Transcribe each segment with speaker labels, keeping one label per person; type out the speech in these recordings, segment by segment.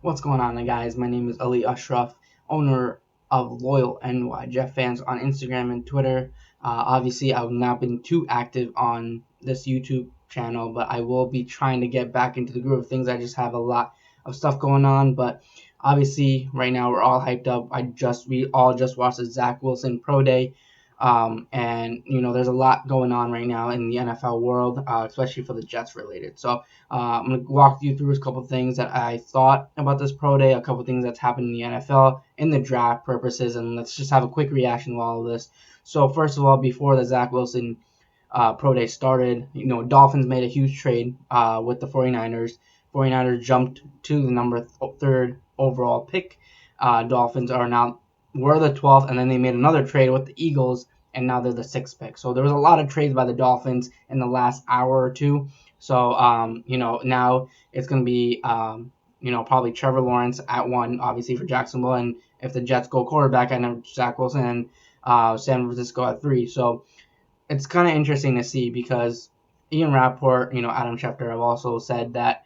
Speaker 1: What's going on, guys? My name is Ali Ashraf, owner of Loyal NY Jeff Fans on Instagram and Twitter. Obviously, I've not been too active on this YouTube channel, but I will be trying to get back into the groove of things. I just have a lot of stuff going on, but obviously, right now we're all hyped up. We all just watched the Zach Wilson Pro Day. And there's a lot going on right now in the NFL world, especially for the Jets related. So I'm going to walk you through a couple of things that I thought about this pro day, a couple of things that's happened in the NFL, in the draft purposes, and let's just have a quick reaction to all of this. So first of all, before the Zach Wilson pro day started, Dolphins made a huge trade with the 49ers. 49ers jumped to the number third overall pick. Dolphins were the 12th, and then they made another trade with the Eagles, and now they're the 6th pick. So there was a lot of trades by the Dolphins in the last hour or two. So now it's going to be probably Trevor Lawrence at 1, obviously for Jacksonville, and if the Jets go quarterback, I know Zach Wilson and San Francisco at 3. So it's kind of interesting to see because Ian Rapport, Adam Schefter have also said that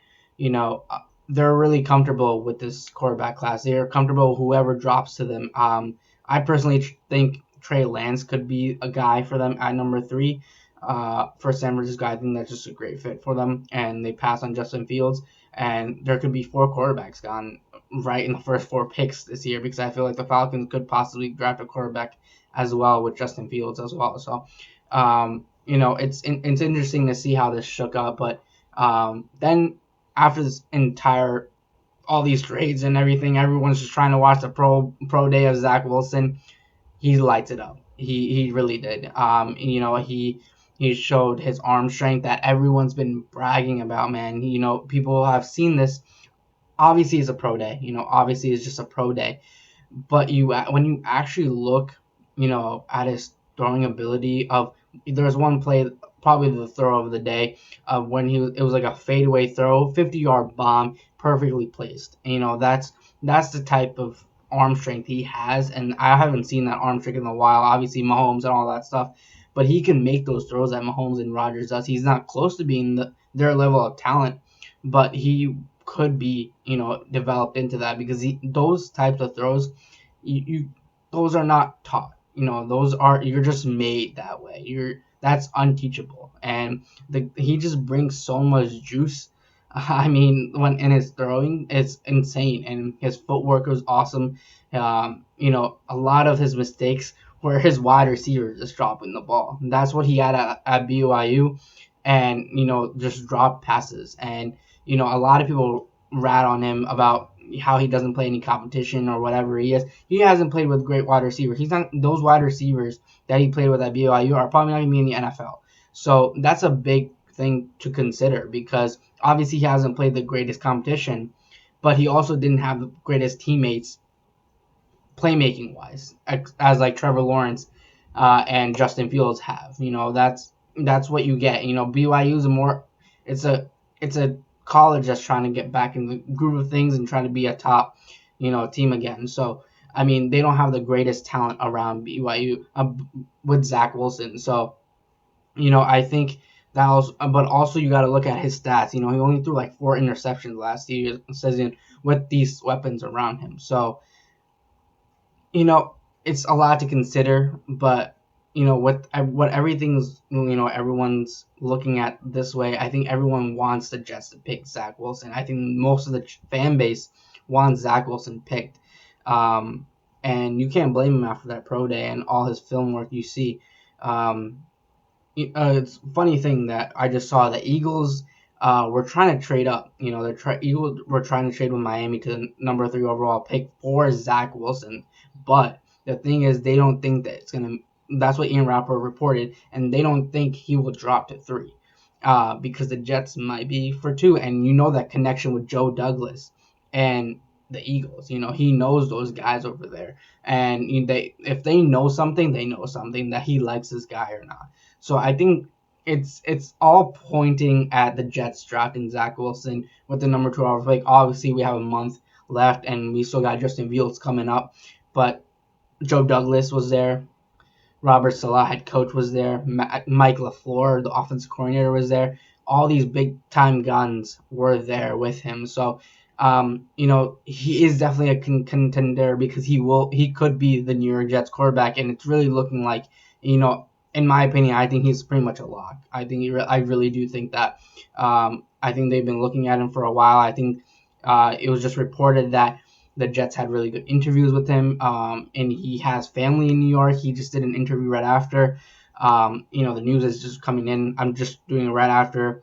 Speaker 1: they're really comfortable with this quarterback class. They're comfortable with whoever drops to them. I personally think Trey Lance could be a guy for them at number 3. For San Francisco, I think that's just a great fit for them, and they pass on Justin Fields, and there could be 4 quarterbacks gone right in the first 4 picks this year because I feel like the Falcons could possibly draft a quarterback as well with Justin Fields as well. So, it's interesting to see how this shook up, but then after this all these trades and everything, everyone's just trying to watch the pro day of Zach Wilson. He lights it up. He really did. He showed his arm strength that everyone's been bragging about, man. People have seen this. Obviously, it's a pro day. Obviously, it's just a pro day. But when you actually look, at his throwing ability there was one play, probably the throw of the day, when it was like a fadeaway throw, 50-yard bomb, perfectly placed. That's the type of arm strength he has, and I haven't seen that arm strength in a while. Obviously, Mahomes and all that stuff, but he can make those throws that Mahomes and Rodgers does. He's not close to being their level of talent, but he could be, developed into that because those types of throws, those are not taught. You're just made that way. That's unteachable, and he just brings so much juice. I mean, when in his throwing, it's insane, and his footwork was awesome. A lot of his mistakes were his wide receiver just dropping the ball. And that's what he had at BYU, and just drop passes. And a lot of people rat on him about how he doesn't play any competition or whatever he hasn't played with great wide receivers. He's not those wide receivers that he played with at BYU are probably not going to be in the NFL. So that's a big thing to consider because obviously he hasn't played the greatest competition, but he also didn't have the greatest teammates playmaking wise, as like Trevor Lawrence and Justin Fields have. That's what you get. BYU is it's a college that's trying to get back in the groove of things and trying to be a top team again. So I mean, they don't have the greatest talent around BYU with Zach Wilson. So I think that was, but also you got to look at his stats. He only threw like 4 interceptions last year season with these weapons around him. So it's a lot to consider, but what everything's everyone's looking at this way. I think everyone wants the Jets to pick Zach Wilson. I think most of the fan base wants Zach Wilson picked, and you can't blame him after that pro day and all his film work you see. It's a funny thing that I just saw the Eagles were trying to trade up. Eagles were trying to trade with Miami to the number 3 overall pick for Zach Wilson, but the thing is, they don't think that it's gonna. That's what Ian Rapport reported, and they don't think he will drop to 3, because the Jets might be for 2, and that connection with Joe Douglas and the Eagles. He knows those guys over there, and if they know something, they know something that he likes this guy or not. So I think it's all pointing at the Jets drafting Zach Wilson with the number 2 overall pick. Obviously, we have a month left, and we still got Justin Fields coming up, but Joe Douglas was there. Robert Salah, head coach, was there. Mike LaFleur, the offensive coordinator, was there. All these big-time guns were there with him. So he is definitely a contender because he could be the New York Jets quarterback, and it's really looking like, in my opinion, I think he's pretty much a lock. I really do think that. I think they've been looking at him for a while. I think it was just reported that the Jets had really good interviews with him, and he has family in New York. He just did an interview right after. The news is just coming in. I'm just doing it right after.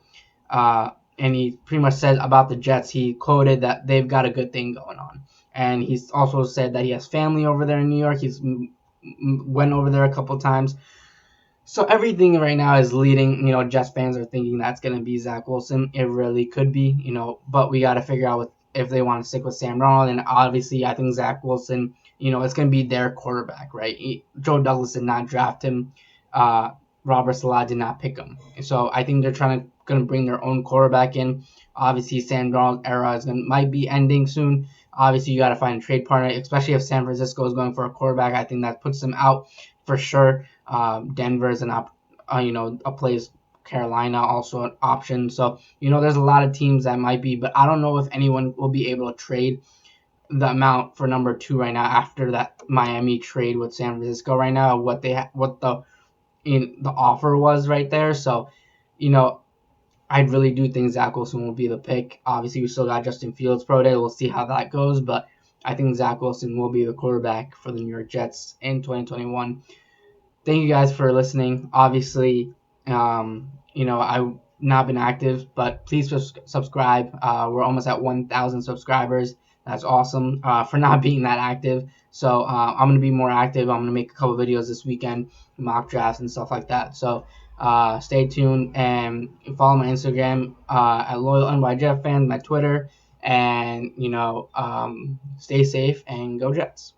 Speaker 1: And he pretty much said about the Jets, he quoted that they've got a good thing going on. And he's also said that he has family over there in New York. He's went over there a couple times. So everything right now is leading, Jets fans are thinking that's going to be Zach Wilson. It really could be, but we got to figure out if they want to stick with Sam Darnold. And obviously, I think Zach Wilson, it's going to be their quarterback, right? Joe Douglas did not draft him. Robert Salah did not pick him. So I think they're going to bring their own quarterback in. Obviously, Sam Darnold's era might be ending soon. Obviously, you got to find a trade partner, especially if San Francisco is going for a quarterback. I think that puts them out for sure. Denver is a place. Carolina also an option. So there's a lot of teams that might be, but I don't know if anyone will be able to trade the amount for number 2 right now after that Miami trade with San Francisco right now. What the offer was right there. So I really do think Zach Wilson will be the pick. Obviously, we still got Justin Fields pro day. We'll see how that goes, but I think Zach Wilson will be the quarterback for the New York Jets in 2021. Thank you guys for listening. Obviously, I've not been active, but please subscribe. We're almost at 1,000 subscribers. That's awesome for not being that active. So I'm going to be more active. I'm going to make a couple videos this weekend, mock drafts and stuff like that. So stay tuned and follow my Instagram at LoyalNYJF fans, my Twitter, and stay safe and go Jets.